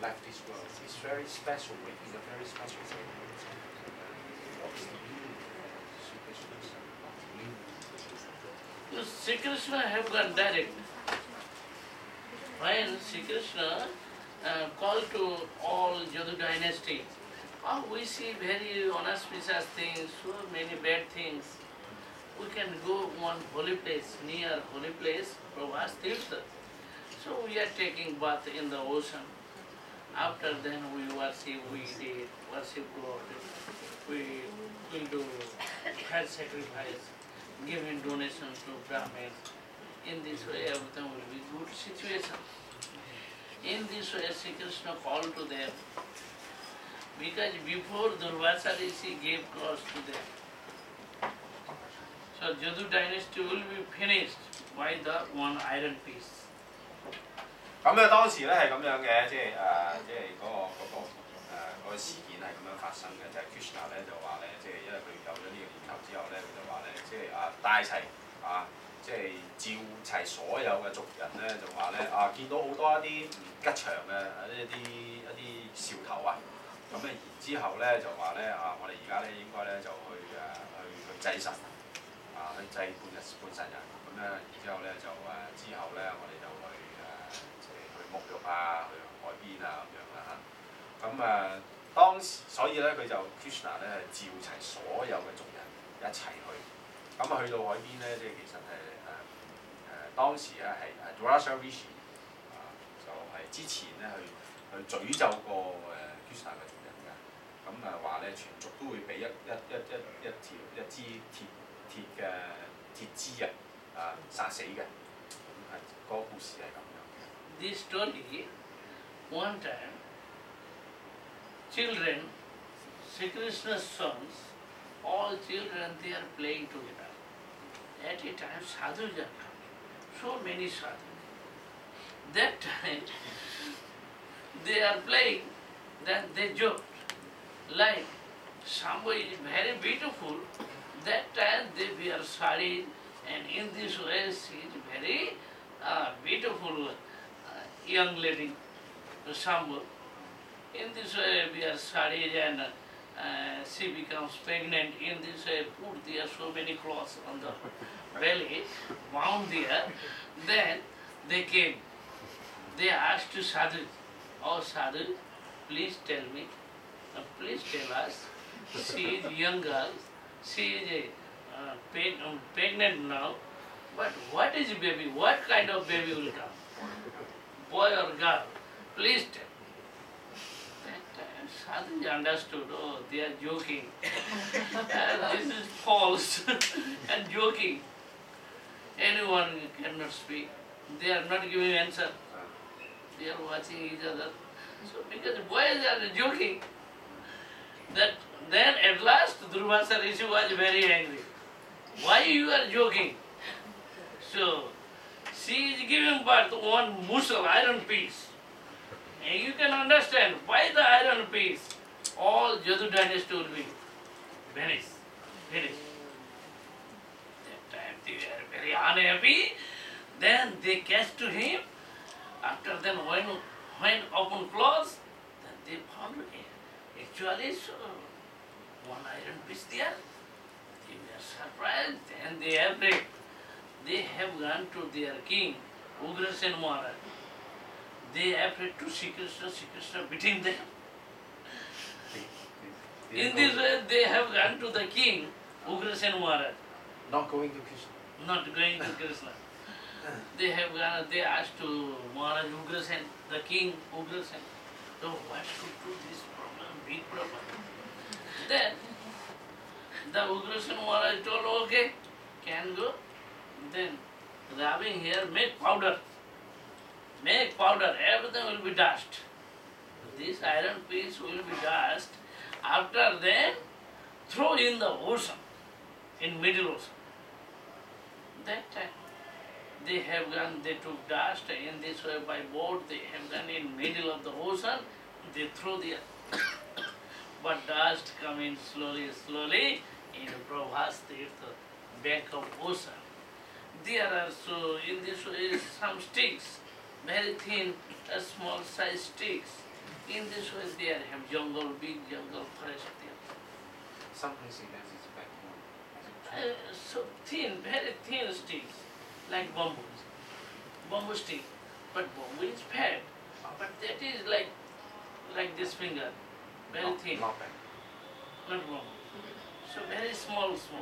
left this world. It's very special. It is a very special thing. What's the meaning of Sri Krishna's meaning? Sri Krishna have gone direct. When Sri Krishna called to all Yadu dynasty, we see very unauspicious things, so many bad things. We can go one holy place, near holy place, Prabhas Tirtha. So we are taking bath in the ocean. After then we worship, we did worship God. We will do fat sacrifice, giving donation to Brahmins. In this way everything will be good situation. In this way Sri Krishna called to them, because before Durvasa Rishi gave cross to them. So Yadu dynasty will be finished by the one iron piece. 咁咧當時咧係咁樣嘅，即係嗰個事件係咁樣發生嘅，就係 Krishna 咧就話咧，即係因為佢有咗呢個念頭之後咧，佢就話咧，即係帶齊即係召齊所有嘅族人咧，就話咧見到好多一啲唔吉祥嘅一啲兆頭啊，咁咧然之後咧就話咧我哋而家咧應該咧就去祭神去祭半神人，咁咧然之後咧就之後咧我哋就沐浴去海邊咁樣啦嚇。咁當時所以咧佢就 Krishna 咧係召齊所有嘅族人一齊去。咁去到海邊咧，即係其實係當時咧係Durvasa Rishi 就係之前咧去詛咒過Krishna 嘅族人嘅。咁話咧全族都會俾一支鐵嘅鐵枝殺死嘅。咁係嗰個故事係咁。This story, one time, children, Sri Krishna's sons, all children they are playing together. At a time sadhus are coming, so many sadhus. That time they are playing, then they joked, like somebody is very beautiful, that time they wear sari, and in this way she is very beautiful young lady, Shambhu. In this way we are studied and she becomes pregnant. In this way put there so many cloths on the belly, bound there. Then they came. They asked to Sadhu, "Oh Sadhu, please tell me, please tell us, she is young girl, she is pregnant now, but what is baby? What kind of baby will come? Boy or girl? Please tell." That time Sadhu understood, oh, they are joking. This is false and joking. Anyone cannot speak. They are not giving answer. They are watching each other. So because boys are joking, that then at last Durvasa Rishi was very angry. Why you are joking? So she is giving birth to one muscle, iron piece. And you can understand why the iron piece, all Yadu dynasty will be finished. That time they were very unhappy. Then they catch to him. After then when open clothes, then they found actually so one iron piece there. They were surprised. Then they have raped. They have gone to their king, Ugrasen Maharaj. They are afraid to Sri Krishna beating them. In this way, they have gone to the king, Ugrasen Maharaj. Not going to Krishna. Not going to Krishna. They have gone, they asked to Maharaj Ugrasen, the king Ugrasen, so what should do this problem, big problem? Then the Ugrasen Maharaj told, okay, can go. Then rubbing here, make powder, everything will be dust. This iron piece will be dust. After then, throw in the ocean, in middle ocean. That time, they have gone, they took dust in this way by boat, they have gone in middle of the ocean, they throw the but dust coming slowly in Prabhas Tirtha, back of ocean. There are so in this way some sticks, very thin, small size sticks. In this way there have jungle, big jungle, forest there. Some places it's back home. Is it true? So thin, very thin sticks, like bamboo. Bamboo stick. But bamboo is fat. But that is like this finger. Very thin. Not bad. Not bamboo. So very small, small.